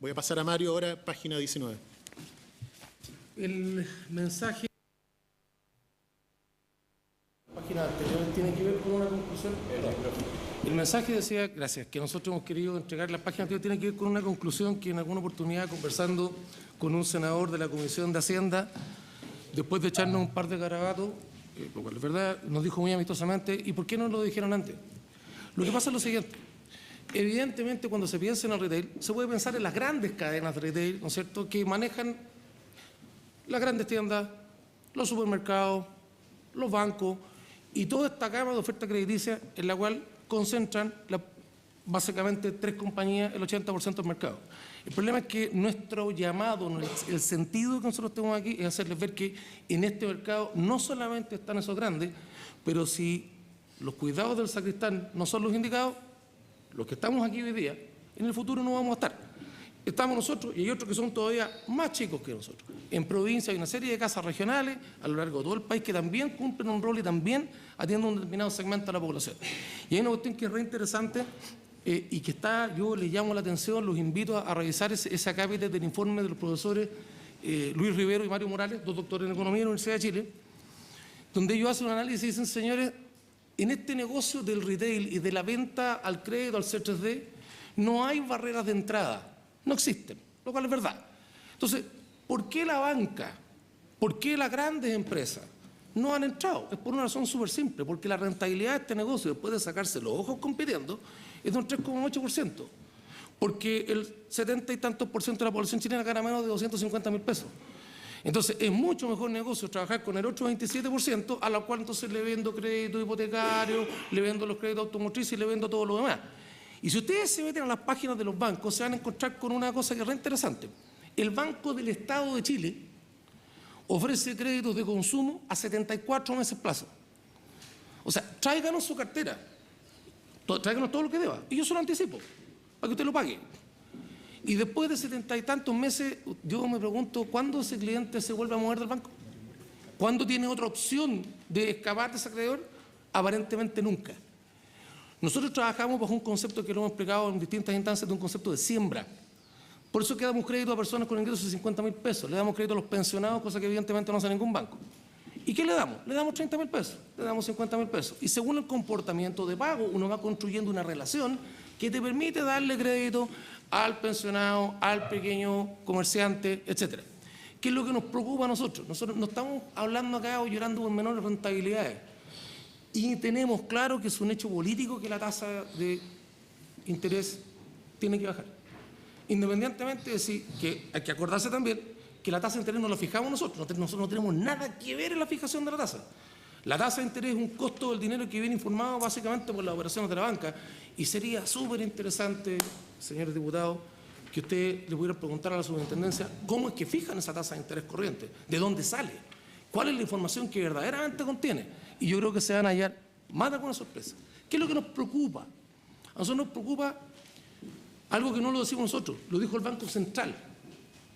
Voy a pasar a Mario ahora, página 19. El mensaje, página anterior, tiene que ver con una conclusión. El mensaje decía, gracias, que nosotros hemos querido entregar la página anterior, tiene que ver con una conclusión que en alguna oportunidad, conversando con un senador de la Comisión de Hacienda, después de echarnos un par de garabatos, lo cual es verdad, nos dijo muy amistosamente, ¿y por qué no lo dijeron antes? Lo que pasa es lo siguiente. Evidentemente, cuando se piensa en el retail, se puede pensar en las grandes cadenas de retail, ¿no es cierto?, que manejan las grandes tiendas, los supermercados, los bancos y toda esta gama de oferta crediticia en la cual concentran básicamente 3 compañías el 80% del mercado. El problema es que nuestro llamado, el sentido que nosotros tenemos aquí es hacerles ver que en este mercado no solamente están esos grandes, pero si los cuidados del sacristán no son los indicados, los que estamos aquí hoy día, en el futuro no vamos a estar. Estamos nosotros y hay otros que son todavía más chicos que nosotros. En provincia hay una serie de casas regionales a lo largo de todo el país que también cumplen un rol y también atienden un determinado segmento de la población. Y hay una cuestión que es re interesante y que está, yo les llamo la atención, los invito a revisar ese acápite del informe de los profesores Luis Rivero y Mario Morales, 2 doctores en Economía de la Universidad de Chile, donde ellos hacen un análisis y dicen, señores, en este negocio del retail y de la venta al crédito, al C3D, no hay barreras de entrada. No existen, lo cual es verdad. Entonces, ¿por qué la banca, por qué las grandes empresas no han entrado? Es por una razón súper simple, porque la rentabilidad de este negocio, después de sacarse los ojos compitiendo, es de un 3,8%, porque el 70 y tantos % de la población chilena gana menos de 250.000 pesos. Entonces, es mucho mejor negocio trabajar con el otro 27%, a la cual entonces le vendo crédito hipotecario, le vendo los créditos automotrices y le vendo todo lo demás. Y si ustedes se meten a las páginas de los bancos, se van a encontrar con una cosa que es re interesante. El Banco del Estado de Chile ofrece créditos de consumo a 74 meses plazo. O sea, tráiganos su cartera, tráiganos todo lo que deba, y yo se lo anticipo, para que usted lo pague. Y después de 70 y tantos meses, yo me pregunto, ¿cuándo ese cliente se vuelve a mover del banco? ¿Cuándo tiene otra opción de escapar de ese acreedor? Aparentemente nunca. Nosotros trabajamos bajo un concepto que lo hemos explicado en distintas instancias, de un concepto de siembra. Por eso que damos crédito a personas con ingresos de 50.000 pesos, le damos crédito a los pensionados, cosa que evidentemente no hace ningún banco. ¿Y qué le damos? Le damos 30.000 pesos, le damos 50.000 pesos. Y según el comportamiento de pago, uno va construyendo una relación que te permite darle crédito al pensionado, al pequeño comerciante, etcétera. ¿Qué es lo que nos preocupa a nosotros? Nosotros no estamos hablando acá o llorando por menores rentabilidades. Y tenemos claro que es un hecho político que la tasa de interés tiene que bajar. Independientemente de decir que hay que acordarse también que la tasa de interés no la fijamos nosotros. Nosotros no tenemos nada que ver en la fijación de la tasa. La tasa de interés es un costo del dinero que viene informado básicamente por las operaciones de la banca. Y sería súper interesante, señores diputados, que ustedes le pudieran preguntar a la superintendencia cómo es que fijan esa tasa de interés corriente, de dónde sale, cuál es la información que verdaderamente contiene. Y yo creo que se van a hallar más de alguna sorpresa. ¿Qué es lo que nos preocupa? A nosotros nos preocupa algo que no lo decimos nosotros, lo dijo el Banco Central,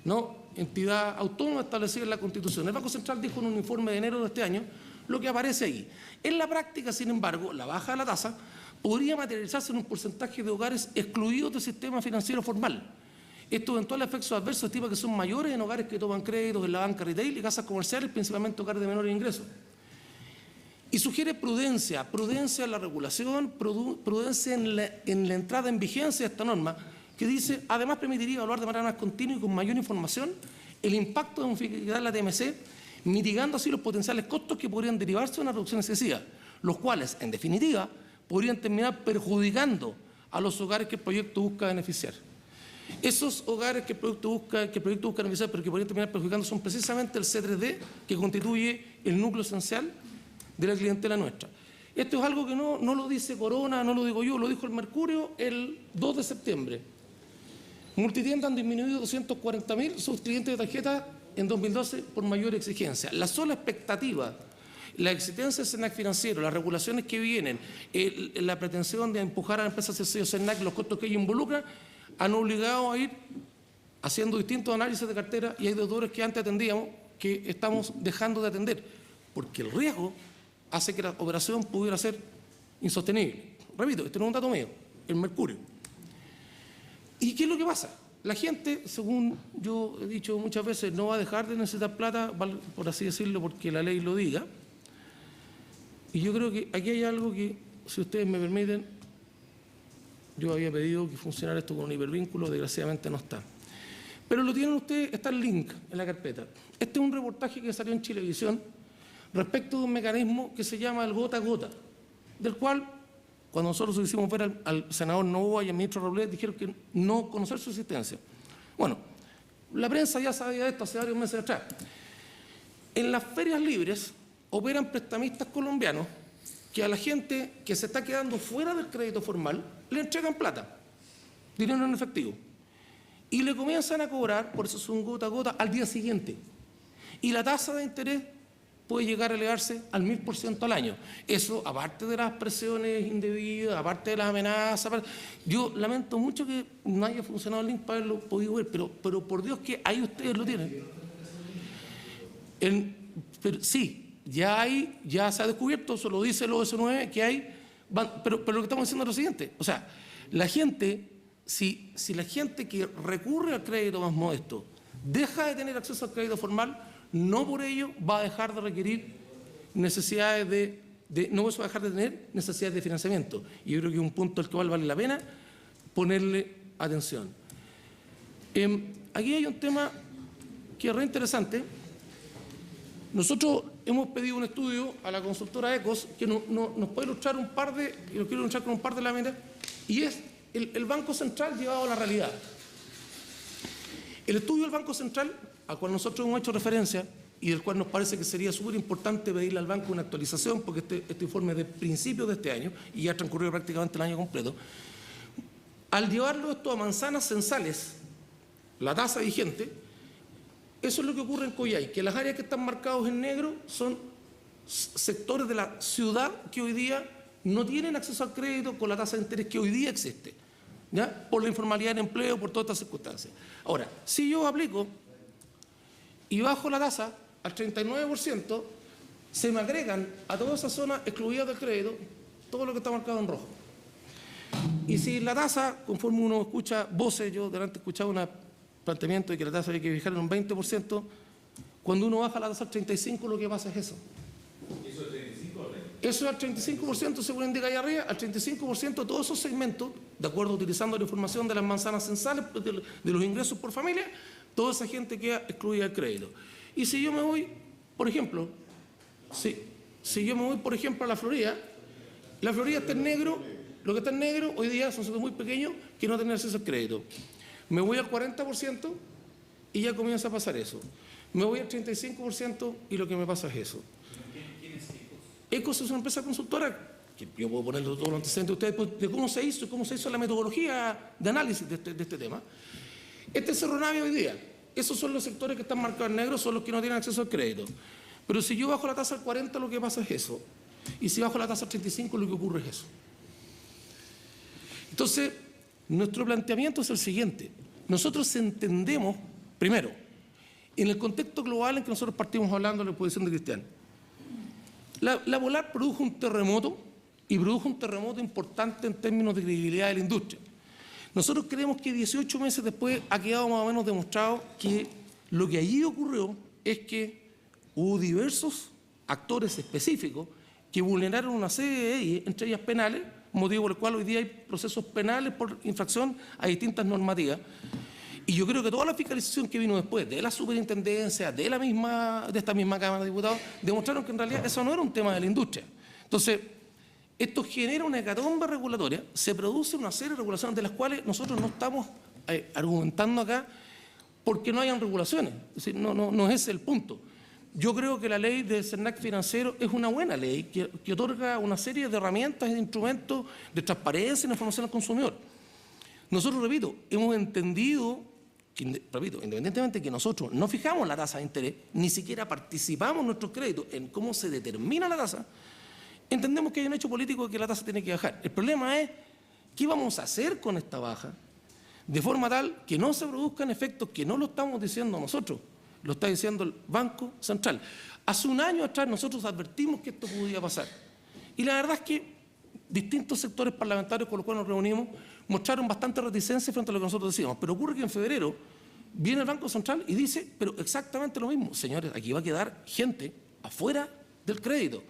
¿no? Entidad autónoma establecida en la Constitución. El Banco Central dijo en un informe de enero de este año lo que aparece ahí. En la práctica, sin embargo, la baja de la tasa podría materializarse en un porcentaje de hogares excluidos del sistema financiero formal. Estos eventuales efectos adversos se estima que son mayores en hogares que toman créditos en la banca retail y casas comerciales, principalmente hogares de menores ingresos. Y sugiere prudencia en la regulación, prudencia en la entrada en vigencia de esta norma, que dice, además permitiría evaluar de manera más continua y con mayor información el impacto de modificar la TMC, mitigando así los potenciales costos que podrían derivarse de una reducción excesiva, los cuales, en definitiva, podrían terminar perjudicando a los hogares que el proyecto busca beneficiar. Esos hogares que el proyecto busca beneficiar, pero que podrían terminar perjudicando, son precisamente el C3D, que constituye el núcleo esencial de la clientela nuestra. Esto es algo que no lo dice Corona, no lo digo yo, lo dijo el Mercurio el 2 de septiembre. Multitiendas han disminuido 240.000 sus clientes de tarjeta en 2012 por mayor exigencia. La sola expectativa, la existencia del SENAC financiero, las regulaciones que vienen, la pretensión de empujar a la empresa hacia el sello SENAC, los costos que ello involucra, han obligado a ir haciendo distintos análisis de cartera y hay deudores que antes atendíamos que estamos dejando de atender, porque el riesgo hace que la operación pudiera ser insostenible. Repito, este no es un dato mío, el Mercurio. ¿Y qué es lo que pasa? la gente, según yo he dicho muchas veces, no va a dejar de necesitar plata, por así decirlo, porque la ley lo diga. Y yo creo que aquí hay algo que, si ustedes me permiten, yo había pedido que funcionara esto con un hipervínculo, desgraciadamente no está. Pero lo tienen ustedes, está el link en la carpeta. Este es un reportaje que salió en Chilevisión respecto de un mecanismo que se llama el gota a gota, del cual, cuando nosotros hicimos ver al senador Novoa y al ministro Robledo, dijeron que no conocer su existencia. Bueno, la prensa ya sabía de esto hace varios meses atrás. En las ferias libres operan prestamistas colombianos que a la gente que se está quedando fuera del crédito formal le entregan plata, dinero en efectivo, y le comienzan a cobrar, por eso es un gota a gota, al día siguiente. Y la tasa de interés puede llegar a elevarse al 1000% al año. Eso, aparte de las presiones indebidas, aparte de las amenazas. Yo lamento mucho que no haya funcionado el link para haberlo podido ver, pero por Dios que ahí ustedes lo tienen. Pero sí, ya se ha descubierto, eso lo dice el OS9, que hay, pero lo que estamos diciendo es lo siguiente. O sea, la gente, si la gente que recurre al crédito más modesto deja de tener acceso al crédito formal, no por ello va a dejar de requerir necesidades no va a dejar de tener necesidades de financiamiento. Y yo creo que es un punto al cual vale la pena ponerle atención. Aquí hay un tema que es re interesante. Nosotros hemos pedido un estudio a la consultora ECOS que nos puede ilustrar lo quiero ilustrar con un par de láminas, y es el Banco Central llevado a la realidad. El estudio del Banco Central, al cual nosotros hemos hecho referencia y del cual nos parece que sería súper importante pedirle al banco una actualización, porque este informe es de principios de este año y ya ha transcurrido prácticamente el año completo. Al llevarlo esto a manzanas censales, la tasa vigente, eso es lo que ocurre en Coyhai, que las áreas que están marcadas en negro son sectores de la ciudad que hoy día no tienen acceso al crédito con la tasa de interés que hoy día existe, ¿ya? Por la informalidad en empleo, por todas estas circunstancias. Ahora, si yo aplico y bajo la tasa al 39%, se me agregan a toda esa zona excluida del crédito todo lo que está marcado en rojo. Y si la tasa, conforme uno escucha voces, yo delante escuchaba un planteamiento de que la tasa hay que fijar en un 20%, cuando uno baja la tasa al 35%, lo que pasa es eso. ¿Eso es 35 o 20? Eso es al 35%, según indica ahí arriba, al 35% de todos esos segmentos, de acuerdo utilizando la información de las manzanas censales, de los ingresos por familia, toda esa gente queda excluida del crédito. Y si yo me voy, por ejemplo, si yo me voy, por ejemplo, a la Florida está en negro, lo que está en negro hoy día son sectores muy pequeños que no tienen acceso al crédito. Me voy al 40% y ya comienza a pasar eso. Me voy al 35% y lo que me pasa es eso. ¿Quién es ECOS? ECOS es una empresa consultora, que yo puedo poner todos los antecedentes de ustedes de cómo se hizo la metodología de análisis de este tema. Este es Cerro Navia hoy día. Esos son los sectores que están marcados en negro, son los que no tienen acceso al crédito. Pero si yo bajo la tasa al 40, lo que pasa es eso. Y si bajo la tasa al 35, lo que ocurre es eso. Entonces, nuestro planteamiento es el siguiente. Nosotros entendemos, primero, en el contexto global en que nosotros partimos hablando de la posición de Cristian, la Polar produjo un terremoto, y produjo un terremoto importante en términos de credibilidad de la industria. Nosotros creemos que 18 meses después ha quedado más o menos demostrado que lo que allí ocurrió es que hubo diversos actores específicos que vulneraron una serie de leyes, entre ellas penales, motivo por el cual hoy día hay procesos penales por infracción a distintas normativas. Y yo creo que toda la fiscalización que vino después de la superintendencia, de esta misma Cámara de Diputados, demostraron que en realidad eso no era un tema de la industria. Entonces, esto genera una hecatombe regulatoria, se produce una serie de regulaciones de las cuales nosotros no estamos argumentando acá porque no hayan regulaciones. Es decir, no es el punto. Yo creo que la ley del CERNAC financiero es una buena ley que otorga una serie de herramientas y de instrumentos de transparencia y de información al consumidor. Nosotros, repito, hemos entendido, independientemente de que nosotros no fijamos la tasa de interés, ni siquiera participamos en nuestros créditos en cómo se determina la tasa, entendemos que hay un hecho político de que la tasa tiene que bajar. El problema es, ¿qué vamos a hacer con esta baja? De forma tal que no se produzcan efectos que no lo estamos diciendo nosotros, lo está diciendo el Banco Central. Hace un año atrás nosotros advertimos que esto podía pasar. Y la verdad es que distintos sectores parlamentarios con los cuales nos reunimos mostraron bastante reticencia frente a lo que nosotros decíamos. Pero ocurre que en febrero viene el Banco Central y dice, pero exactamente lo mismo. Señores, aquí va a quedar gente afuera del crédito.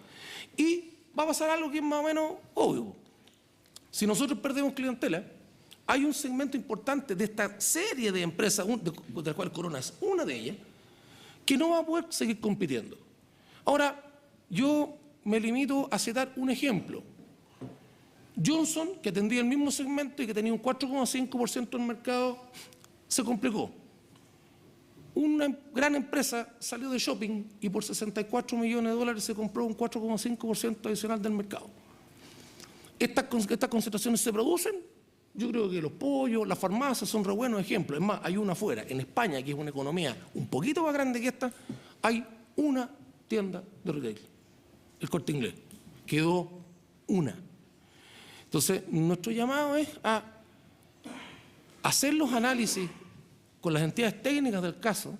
Y va a pasar algo que es más o menos obvio. Si nosotros perdemos clientela, hay un segmento importante de esta serie de empresas, de la cual Corona es una de ellas, que no va a poder seguir compitiendo. Ahora, yo me limito a citar un ejemplo. Johnson, que atendía el mismo segmento y que tenía un 4,5% del mercado, se complicó. Una gran empresa salió de shopping y por 64 millones de dólares se compró un 4,5% adicional del mercado. Estas concentraciones se producen. Yo creo que los pollos, las farmacias son re buenos ejemplos. Es más, hay una afuera. En España, que es una economía un poquito más grande que esta, hay una tienda de retail, el Corte Inglés. Quedó una. Entonces, nuestro llamado es a hacer los análisis con las entidades técnicas del caso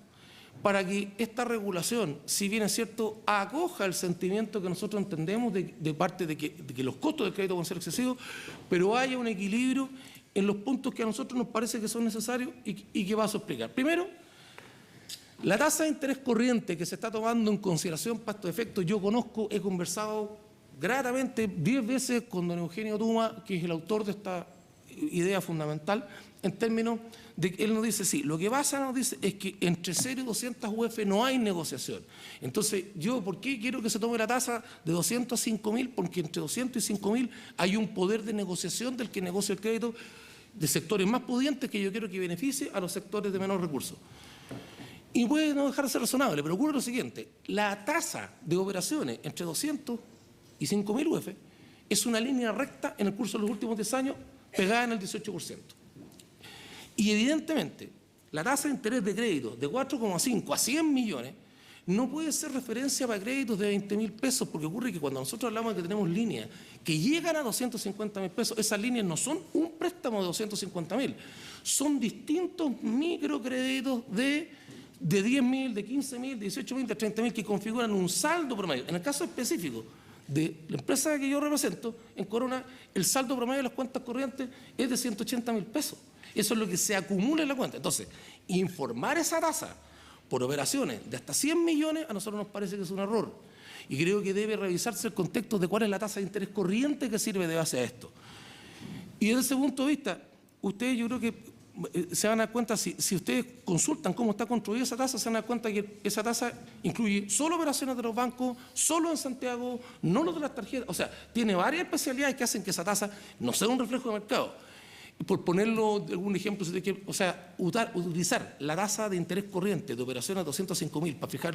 para que esta regulación, si bien es cierto, acoja el sentimiento que nosotros entendemos de parte de que los costos del crédito van a ser excesivos, pero haya un equilibrio en los puntos que a nosotros nos parece que son necesarios y que vas a explicar. Primero, la tasa de interés corriente que se está tomando en consideración para estos efectos, yo conozco, he conversado gratamente 10 veces con don Eugenio Tuma, que es el autor de esta idea fundamental, en términos de que él nos dice, sí, lo que pasa, nos dice, es que entre 0 y 200 UF no hay negociación. Entonces, yo, ¿por qué quiero que se tome la tasa de 200 a 5.000? Porque entre 200 y 5.000 hay un poder de negociación del que negocia el crédito de sectores más pudientes que yo quiero que beneficie a los sectores de menor recursos. Y puede no dejar de ser razonable, pero ocurre lo siguiente, la tasa de operaciones entre 200 y 5.000 UF es una línea recta en el curso de los últimos 10 años pegada en el 18%. Y evidentemente, la tasa de interés de crédito de 4,5 a 100 millones no puede ser referencia para créditos de 20.000 pesos, porque ocurre que cuando nosotros hablamos de que tenemos líneas que llegan a 250.000 pesos, esas líneas no son un préstamo de 250.000, son distintos microcréditos de 10.000, de 15.000, de 18.000, de 30.000 que configuran un saldo promedio. En el caso específico de la empresa que yo represento, en Corona, el saldo promedio de las cuentas corrientes es de 180.000 pesos. Eso es lo que se acumula en la cuenta. Entonces, informar esa tasa por operaciones de hasta 100 millones a nosotros nos parece que es un error. Y creo que debe revisarse el contexto de cuál es la tasa de interés corriente que sirve de base a esto. Y desde ese punto de vista, ustedes yo creo que se van a dar cuenta, si ustedes consultan cómo está construida esa tasa, se van a dar cuenta que esa tasa incluye solo operaciones de los bancos, solo en Santiago, no los de las tarjetas. O sea, tiene varias especialidades que hacen que esa tasa no sea un reflejo de mercado. Por ponerlo de algún ejemplo, o sea, utilizar la tasa de interés corriente de operaciones de 205.000 para fijar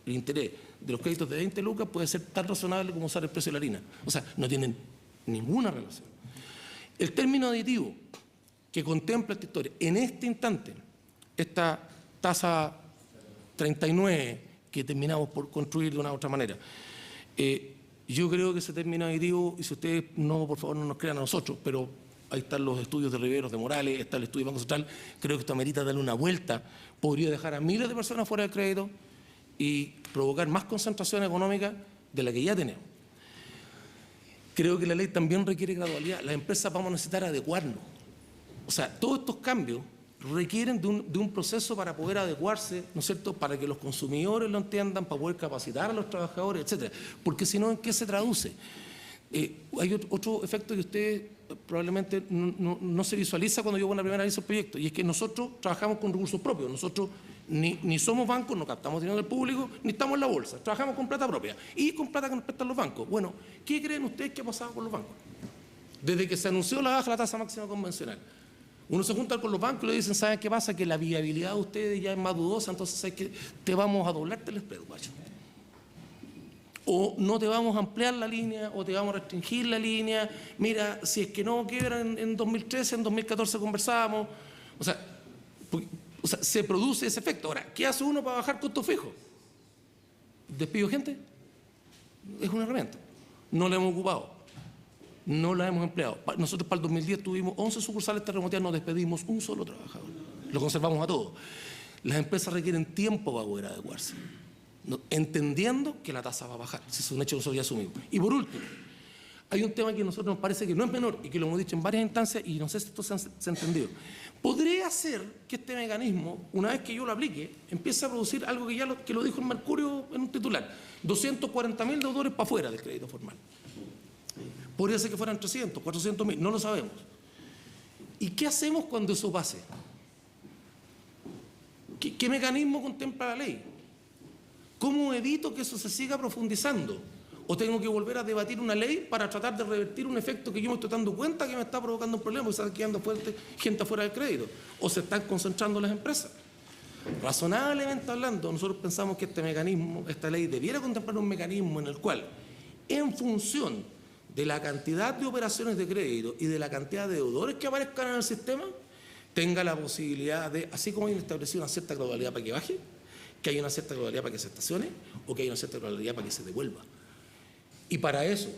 el interés de los créditos de 20 lucas puede ser tan razonable como usar el precio de la harina. O sea, no tienen ninguna relación. El término aditivo que contempla esta historia, en este instante, esta tasa 39 que terminamos por construir de una u otra manera, yo creo que ese término aditivo, y si ustedes no, por favor, no nos crean a nosotros, pero ahí están los estudios de Riveros, de Morales, está el estudio del Banco Central, creo que esto amerita darle una vuelta, podría dejar a miles de personas fuera del crédito y provocar más concentración económica de la que ya tenemos. Creo que la ley también requiere gradualidad, las empresas vamos a necesitar adecuarnos. O sea, todos estos cambios requieren de un proceso para poder adecuarse, ¿no es cierto?, para que los consumidores lo entiendan, para poder capacitar a los trabajadores, etcétera. Porque si no, ¿en qué se traduce? Hay otro efecto que ustedes probablemente no se visualiza cuando yo hago una primera vez el proyecto, y es que nosotros trabajamos con recursos propios. Nosotros ni somos bancos, no captamos dinero del público, ni estamos en la bolsa. Trabajamos con plata propia y con plata que nos prestan los bancos. Bueno, ¿qué creen ustedes que ha pasado con los bancos? Desde que se anunció la baja de la tasa máxima convencional, uno se junta con los bancos y le dicen, ¿saben qué pasa? Que la viabilidad de ustedes ya es más dudosa, entonces hay que te vamos a doblarte el spread, guacho. O no te vamos a ampliar la línea, o te vamos a restringir la línea. Mira, si es que no quiebran en 2013, en 2014 conversábamos. O sea, se produce ese efecto. Ahora, ¿qué hace uno para bajar costos fijos? ¿Despido gente? Es una herramienta. No la hemos ocupado. No la hemos empleado. Nosotros para el 2010 tuvimos 11 sucursales terremoteadas, no despedimos un solo trabajador. Lo conservamos a todos. Las empresas requieren tiempo para poder adecuarse, entendiendo que la tasa va a bajar. Si es un hecho que nosotros ya asumimos. Y por último, hay un tema que a nosotros nos parece que no es menor y que lo hemos dicho en varias instancias y no sé si esto se ha entendido. Podría ser que este mecanismo, una vez que yo lo aplique, empiece a producir algo que ya lo dijo el Mercurio en un titular, 240.000 deudores para afuera del crédito formal. Podría ser que fueran 300, 400.000, no lo sabemos. ¿Y qué hacemos cuando eso pase? ¿Qué mecanismo contempla la ley? ¿Cómo evito que eso se siga profundizando? ¿O tengo que volver a debatir una ley para tratar de revertir un efecto que yo me estoy dando cuenta que me está provocando un problema, porque se está quedando gente afuera del crédito? ¿O se están concentrando las empresas? Razonablemente hablando, nosotros pensamos que este mecanismo, esta ley, debiera contemplar un mecanismo en el cual, en función de la cantidad de operaciones de crédito y de la cantidad de deudores que aparezcan en el sistema, tenga la posibilidad de, así como hay establecido una cierta gradualidad para que baje, que hay una cierta gradualidad para que se estacione o que hay una cierta gradualidad para que se devuelva. Y para eso,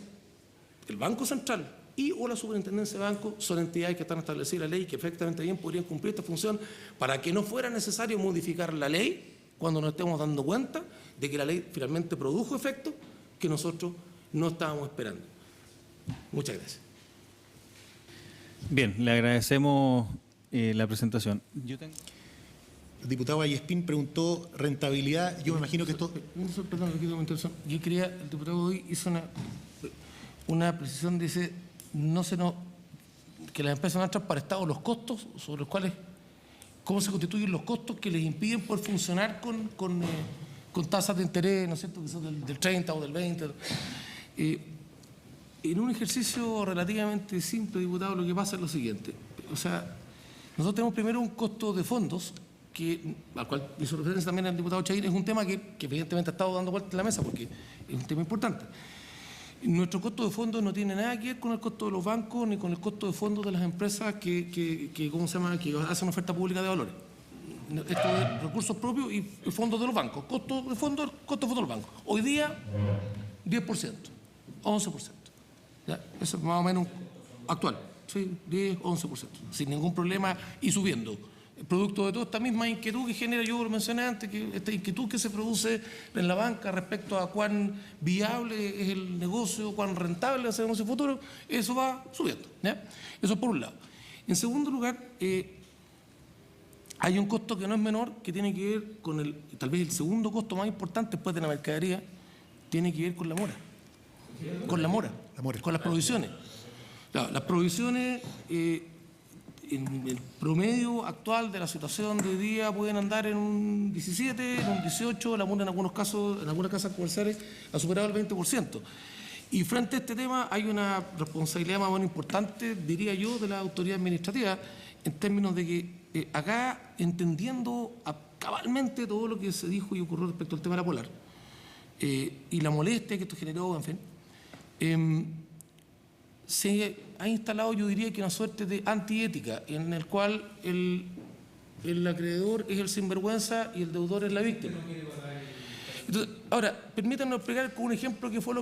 el Banco Central y o la Superintendencia de Banco son entidades que están establecidas en la ley y que perfectamente bien podrían cumplir esta función para que no fuera necesario modificar la ley cuando nos estemos dando cuenta de que la ley finalmente produjo efectos que nosotros no estábamos esperando. Muchas gracias. Bien, le agradecemos la presentación. El diputado Vallespín preguntó rentabilidad. Yo me imagino que esto... Perdón, le quito mi intervención. Yo quería, el diputado hoy hizo una precisión, dice, que las empresas no han transparentado los costos sobre los cuales, cómo se constituyen los costos que les impiden poder funcionar con tasas de interés, ¿no es cierto?, que son del 30 o del 20. En un ejercicio relativamente simple, diputado, lo que pasa es lo siguiente. O sea, nosotros tenemos primero un costo de fondos, al cual hizo referencia también el diputado Chahir, es un tema que evidentemente ha estado dando vuelta en la mesa porque es un tema importante. Nuestro costo de fondos no tiene nada que ver con el costo de los bancos ni con el costo de fondos de las empresas que hacen oferta pública de valores. Esto es recursos propios y fondos de los bancos. Costo de fondos de los bancos. Hoy día, 10%, 11%. ¿Ya? Eso es más o menos actual. Sí, 10, 11%. Sin ningún problema y subiendo. Producto de toda esta misma inquietud que genera, yo lo mencioné antes, que esta inquietud que se produce en la banca respecto a cuán viable es el negocio, cuán rentable es el negocio futuro, eso va subiendo. ¿Ya? Eso por un lado. En segundo lugar, hay un costo que no es menor, que tiene que ver con tal vez el segundo costo más importante después de la mercadería, tiene que ver con la mora. Con la mora. Con las provisiones. Claro, las provisiones... en el promedio actual de la situación de hoy día pueden andar en un 17, en un 18, la mora en algunos casos, en algunas casas comerciales ha superado el 20%. Y frente a este tema hay una responsabilidad más o menos importante, diría yo, de la autoridad administrativa, en términos de que acá, entendiendo cabalmente todo lo que se dijo y ocurrió respecto al tema de la polar, y la molestia que esto generó, en fin, se ha instalado, yo diría que una suerte de antiética en el cual el acreedor es el sinvergüenza y el deudor es la víctima. Entonces, ahora, permítanme explicar con un ejemplo qué fue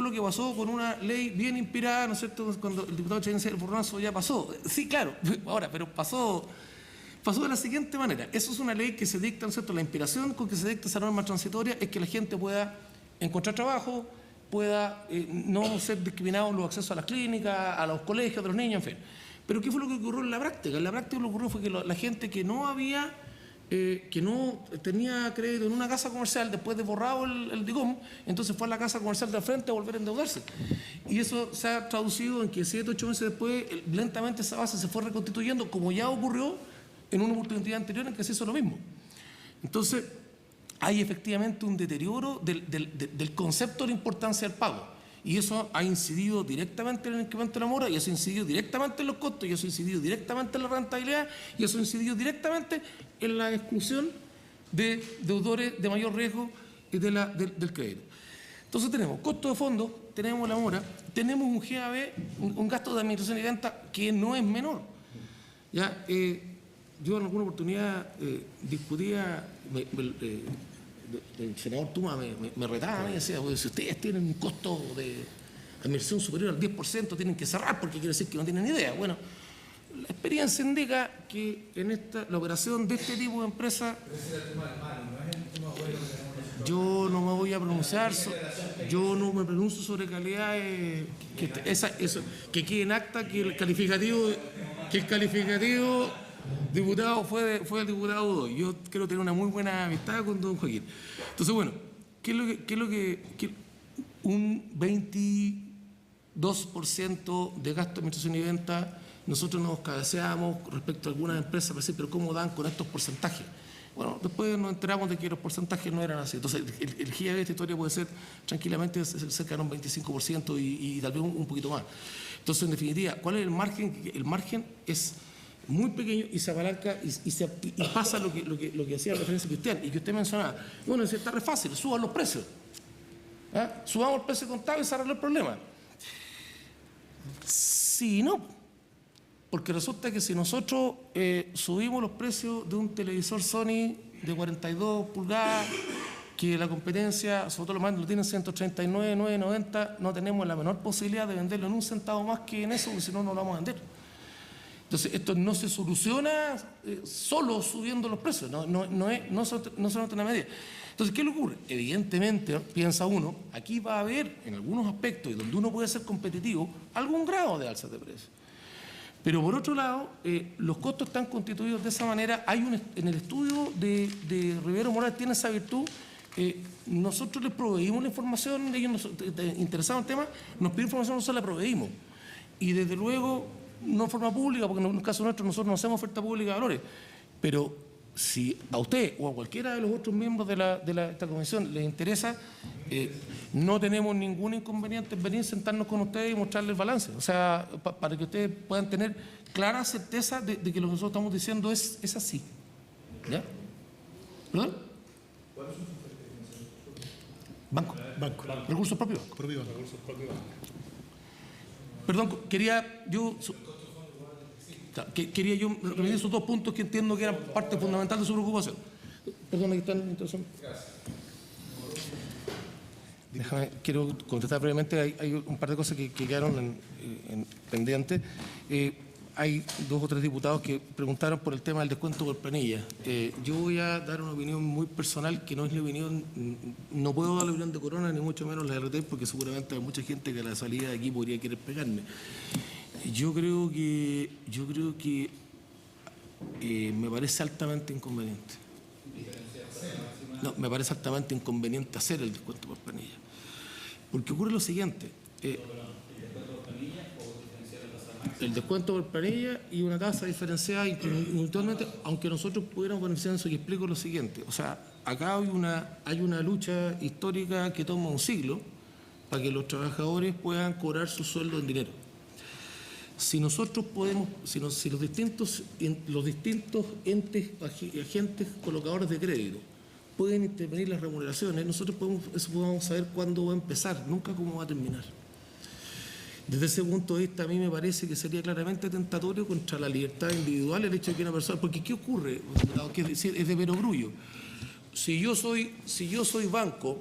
lo que pasó con una ley bien inspirada, ¿no es cierto?, cuando el diputado Chahir decía el borronazo ya pasó. Sí, claro, ahora, pero pasó de la siguiente manera. Eso es una ley que se dicta, ¿no es cierto?, la inspiración con que se dicta esa norma transitoria es que la gente pueda encontrar trabajo, pueda no ser discriminado en los accesos a las clínicas, a los colegios de los niños, en fin. Pero ¿qué fue lo que ocurrió en la práctica? En la práctica lo que ocurrió fue que la gente que no tenía crédito en una casa comercial, después de borrado el DICOM, entonces fue a la casa comercial de frente a volver a endeudarse. Y eso se ha traducido en que 7 o 8 meses después, lentamente esa base se fue reconstituyendo, como ya ocurrió en una oportunidad anterior en que se hizo lo mismo. Entonces, hay efectivamente un deterioro del concepto de la importancia del pago. Y eso ha incidido directamente en el incremento de la mora, y eso ha incidido directamente en los costos, y eso ha incidido directamente en la rentabilidad, y eso ha incidido directamente en la exclusión de deudores de mayor riesgo del crédito. Entonces tenemos costo de fondos, tenemos la mora, tenemos un GAB, un gasto de administración y venta que no es menor. ¿Ya? Yo en alguna oportunidad discutía, el senador Tuma me retaba y decía, pues, si ustedes tienen un costo de administración superior al 10%, tienen que cerrar porque quiere decir que no tienen idea. Bueno, la experiencia indica que en la operación de este tipo de empresas... Yo no me voy a pronunciar, yo no me pronuncio sobre calidad, que quede en acta que el calificativo diputado fue el diputado Godoy. Yo creo tener una muy buena amistad con don Joaquín. Entonces, bueno, ¿qué es lo que un 22% de gasto de administración y venta? Nosotros nos cabeceamos respecto a algunas empresas para decir, pero ¿cómo dan con estos porcentajes? Bueno, después nos enteramos de que los porcentajes no eran así. Entonces, el GIA de esta historia puede ser tranquilamente cerca de un 25% y tal vez un poquito más. Entonces, en definitiva, ¿cuál es el margen? El margen es muy pequeño y se apalanca y pasa lo que hacía referencia Cristian y que usted mencionaba. Bueno, está re fácil, suban los precios. ¿Ah? Subamos el precio contable y se arregla el problema. Sí, no. Porque resulta que si nosotros subimos los precios de un televisor Sony de 42 pulgadas, que la competencia, sobre todo los más lo tienen 139.990, no tenemos la menor posibilidad de venderlo en un centavo más que en eso, porque si no, no lo vamos a vender. Entonces, esto no se soluciona solo subiendo los precios, no solamente una medida. Entonces, ¿qué le ocurre? Evidentemente, piensa uno, aquí va a haber, en algunos aspectos, y donde uno puede ser competitivo, algún grado de alza de precios. Pero por otro lado, los costos están constituidos de esa manera. En el estudio de Rivero Morales tiene esa virtud. Nosotros les proveímos la información, ellos nos interesaban el tema, nos piden información, nosotros la proveímos. Y desde luego, no en forma pública, porque en el caso nuestro nosotros no hacemos oferta pública de valores. Pero si a usted o a cualquiera de los otros miembros de esta comisión les interesa, no tenemos ningún inconveniente en venir, sentarnos con ustedes y mostrarles el balance. O sea, para que ustedes puedan tener clara certeza de que lo que nosotros estamos diciendo es así. ¿Ya? ¿Perdón? Banco. Recursos propios. Perdón, quería yo repetir esos dos puntos que entiendo que eran parte fundamental de su preocupación. Perdón, aquí están. Quiero contestar brevemente. Hay un par de cosas que quedaron pendientes. Hay 2 o 3 diputados que preguntaron por el tema del descuento por planilla. Yo voy a dar una opinión muy personal, que no es mi opinión, no puedo dar la opinión de Corona, ni mucho menos la de RT, porque seguramente hay mucha gente que a la salida de aquí podría querer pegarme. Yo creo que me parece altamente inconveniente. No, me parece altamente inconveniente hacer el descuento por planilla. Porque ocurre lo siguiente. El descuento por planilla y una tasa diferenciada individualmente, aunque nosotros pudiéramos beneficiar eso, y explico lo siguiente. O sea, acá hay una lucha histórica que toma un siglo para que los trabajadores puedan cobrar su sueldo en dinero. Si nosotros podemos, si los distintos entes, agentes colocadores de crédito pueden intervenir las remuneraciones, nosotros podemos saber cuándo va a empezar, nunca cómo va a terminar. Desde ese punto de vista, a mí me parece que sería claramente tentatorio contra la libertad individual el hecho de que una persona... Porque ¿qué ocurre? Que es de perogrullo. Si yo soy banco,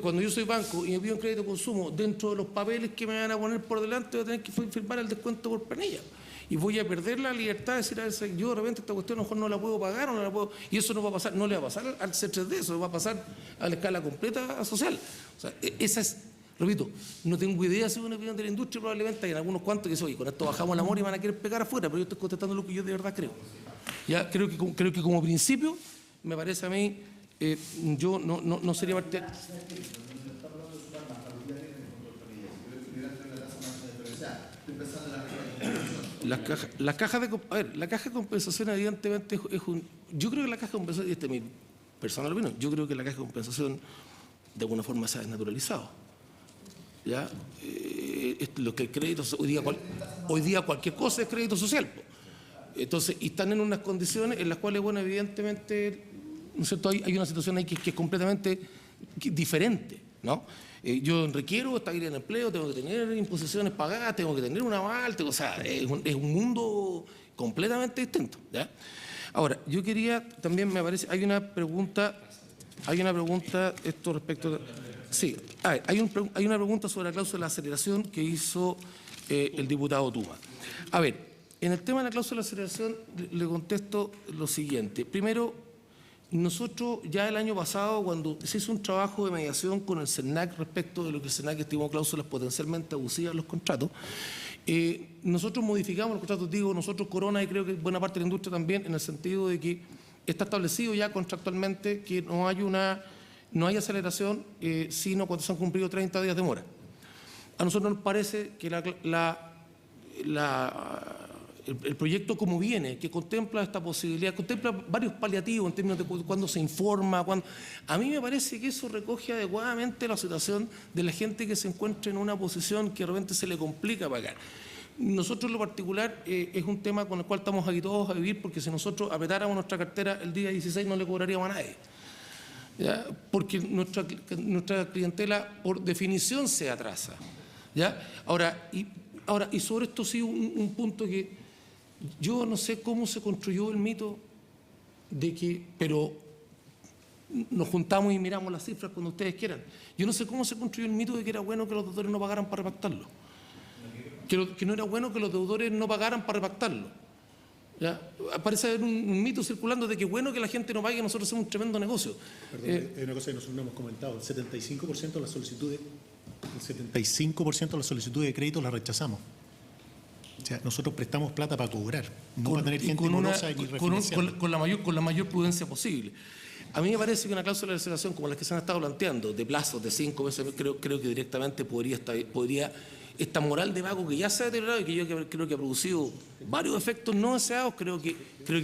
cuando yo soy banco y me pido un crédito de consumo, dentro de los papeles que me van a poner por delante voy a tener que firmar el descuento por planilla. Y voy a perder la libertad de decir a veces, yo de repente esta cuestión a lo mejor no la puedo pagar o no la puedo... Y eso no va a pasar, no le va a pasar al C3D, eso va a pasar a la escala completa social. O sea, esa es... Repito, no tengo idea si es una opinión de la industria, probablemente hay algunos cuantos que dicen, oye, con esto bajamos el amor y van a querer pegar afuera, pero yo estoy contestando lo que yo de verdad creo. Ya creo que como principio, me parece a mí, yo no sería parte... La caja de compensación evidentemente es un... Yo creo que la caja de compensación, y esta es mi personal opinión, yo creo que la caja de compensación de alguna forma se ha desnaturalizado. ¿Ya? Lo que el crédito, hoy día cualquier cosa es crédito social. Entonces, y están en unas condiciones en las cuales, bueno, evidentemente, ¿no es cierto? Hay una situación ahí que es completamente diferente, ¿no? Yo requiero estabilidad en empleo, tengo que tener imposiciones pagadas, tengo que tener un aval, o sea, es un mundo completamente distinto, ¿ya? Ahora, yo quería también, me parece, hay una pregunta esto respecto de... Sí, hay una pregunta sobre la cláusula de aceleración que hizo el diputado Tuma. A ver, en el tema de la cláusula de aceleración le contesto lo siguiente. Primero, nosotros ya el año pasado, cuando se hizo un trabajo de mediación con el CERNAC respecto de lo que el CERNAC estimó cláusulas potencialmente abusivas en los contratos, nosotros modificamos los contratos, digo, nosotros Corona y creo que buena parte de la industria también, en el sentido de que está establecido ya contractualmente que no hay aceleración, sino cuando se han cumplido 30 días de mora. A nosotros nos parece que el proyecto como viene, que contempla esta posibilidad, contempla varios paliativos en términos de cuándo se informa, a mí me parece que eso recoge adecuadamente la situación de la gente que se encuentra en una posición que de repente se le complica pagar. Nosotros en lo particular es un tema con el cual estamos aquí todos a vivir, porque si nosotros apretáramos nuestra cartera el día 16 no le cobraríamos a nadie. ¿Ya? Porque nuestra clientela por definición se atrasa. ¿Ya? Ahora, y sobre esto sí un punto que yo no sé cómo se construyó el mito de que, pero nos juntamos y miramos las cifras cuando ustedes quieran. Yo no sé cómo se construyó el mito de que era bueno que los deudores no pagaran para repactarlo. Que no era bueno que los deudores no pagaran para repactarlo. ¿Ya? Parece haber un mito circulando de que es bueno que la gente no pague y nosotros hacemos un tremendo negocio. Perdón, es una cosa que nosotros no hemos comentado. El 75% de las solicitudes de crédito las rechazamos. O sea, nosotros prestamos plata para cobrar, no para tener gente morosa ni refinanciar. Con la mayor prudencia posible. A mí me parece que una cláusula de aceleración como las que se han estado planteando, de plazos de 5 meses, creo que directamente podría esta moral de pago que ya se ha deteriorado y que yo creo que ha producido varios efectos no deseados, creo que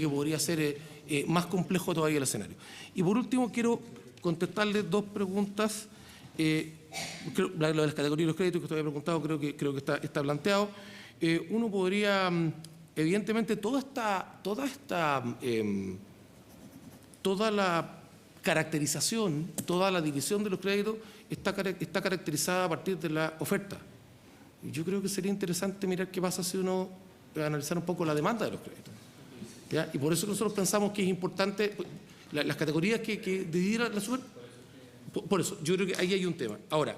podría ser más complejo todavía el escenario. Y por último, quiero contestarle dos preguntas. Lo de las categorías de los créditos que usted había preguntado creo que está planteado. Uno podría, evidentemente, toda la caracterización, toda la división de los créditos está caracterizada a partir de la oferta. Yo creo que sería interesante mirar qué pasa si uno analizar un poco la demanda de los créditos. ¿Ya? Y por eso nosotros pensamos que es importante las categorías que dividir la super. Por eso, yo creo que ahí hay un tema. Ahora,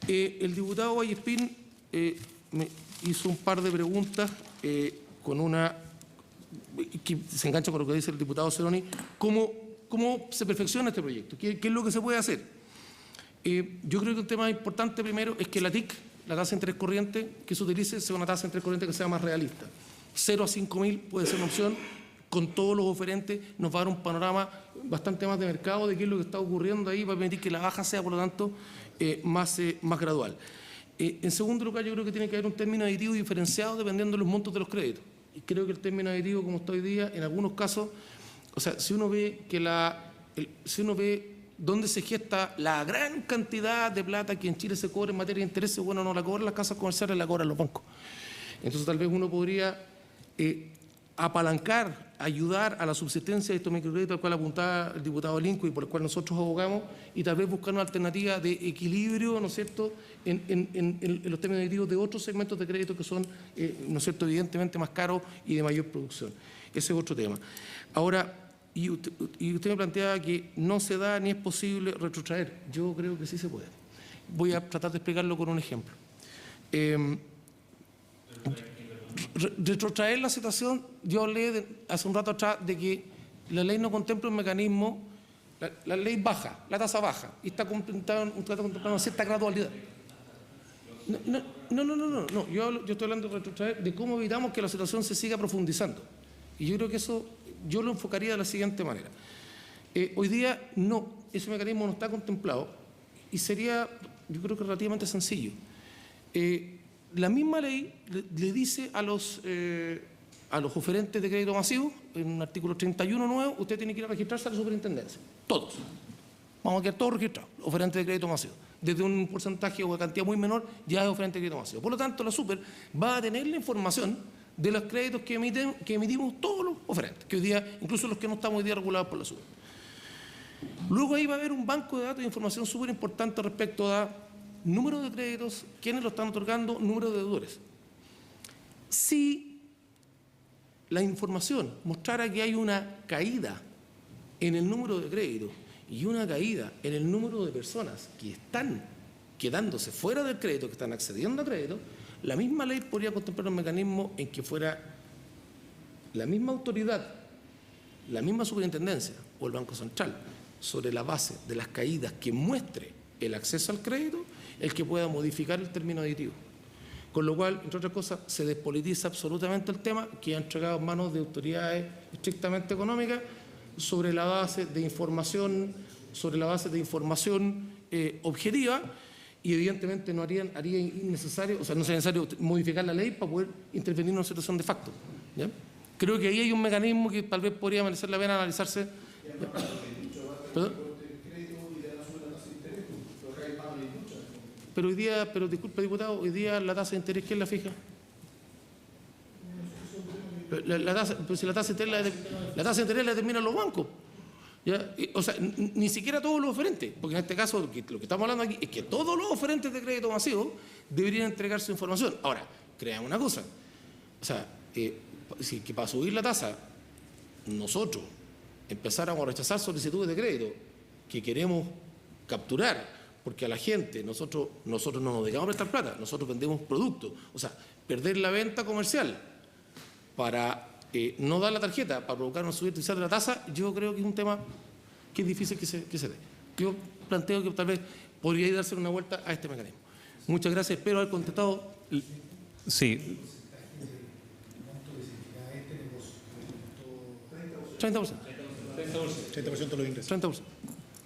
el diputado Vallespín me hizo un par de preguntas con una que se engancha con lo que dice el diputado Ceroni. ¿Cómo se perfecciona este proyecto? ¿Qué es lo que se puede hacer? Yo creo que un tema importante primero es que la TIC, la tasa de interés corriente que se utilice, sea una tasa de interés corriente que sea más realista. 0 a 5.000 puede ser una opción. Con todos los oferentes nos va a dar un panorama bastante más de mercado de qué es lo que está ocurriendo ahí, va a permitir que la baja sea, por lo tanto, más gradual. En segundo lugar, yo creo que tiene que haber un término aditivo diferenciado dependiendo de los montos de los créditos. Y creo que el término aditivo, como está hoy día, en algunos casos, o sea, si uno ve dónde se gesta la gran cantidad de plata que en Chile se cobra en materia de intereses, bueno, no la cobran las casas comerciales, la cobran los bancos. Entonces, tal vez uno podría apalancar, ayudar a la subsistencia de estos microcréditos al cual apuntaba el diputado Linco y por el cual nosotros abogamos, y tal vez buscar una alternativa de equilibrio, ¿no es cierto?, en los términos aditivo de otros segmentos de crédito que son, ¿no es cierto?, evidentemente más caros y de mayor producción. Ese es otro tema. Ahora, y usted me planteaba que no se da ni es posible retrotraer. Yo creo que sí se puede. Voy a tratar de explicarlo con un ejemplo. Retrotraer la situación, yo hablé hace un rato atrás de que la ley no contempla un mecanismo, la ley baja, la tasa baja, y está contemplando una cierta gradualidad. No, yo estoy hablando de retrotraer, de cómo evitamos que la situación se siga profundizando. Y yo creo que eso yo lo enfocaría de la siguiente manera. Hoy día no, ese mecanismo no está contemplado y sería, yo creo que relativamente sencillo. La misma ley le dice a los oferentes de crédito masivo, en un artículo 31 nuevo, usted tiene que ir a registrarse a la superintendencia. Todos. Vamos a quedar todos registrados, oferentes de crédito masivo. Desde un porcentaje o una cantidad muy menor ya es oferente de crédito masivo. Por lo tanto, la super va a tener la información de los créditos que emitimos todos los oferentes, que hoy día, incluso los que no estamos hoy día regulados por la super. Luego ahí va a haber un banco de datos de información súper importante respecto a número de créditos, quiénes lo están otorgando, número de deudores. Si la información mostrara que hay una caída en el número de créditos y una caída en el número de personas que están quedándose fuera del crédito, que están accediendo a crédito, la misma ley podría contemplar un mecanismo en que fuera la misma autoridad la misma superintendencia o el Banco Central, sobre la base de las caídas que muestre el acceso al crédito, el que pueda modificar el término aditivo. Con lo cual, entre otras cosas, se despolitiza absolutamente el tema, que ha entregado en manos de autoridades estrictamente económicas sobre la base de información, objetiva, y evidentemente haría innecesario, o sea, no sería necesario modificar la ley para poder intervenir en una situación de facto. ¿Ya? Creo que ahí hay un mecanismo que tal vez podría merecer la pena analizarse. ¿Perdón? Pero hoy día, disculpe diputado, hoy día la tasa de interés, ¿quién la fija? Pues si la tasa de interés la determinan los bancos. ¿Ya? O sea, ni siquiera todos los oferentes, porque en este caso lo que estamos hablando aquí es que todos los oferentes de crédito masivo deberían entregar su información. Ahora, crean una cosa, o sea, si que para subir la tasa nosotros empezáramos a rechazar solicitudes de crédito que queremos capturar, porque a la gente nosotros no nos dedicamos a prestar plata, nosotros vendemos productos, o sea, perder la venta comercial para no dar la tarjeta para provocar una subida artificial de la tasa, yo creo que es un tema que es difícil que se dé. Yo planteo que tal vez podría darse una vuelta a este mecanismo. Muchas gracias, espero haber contestado. Sí. 30%. 30% de los ingresos. 30%.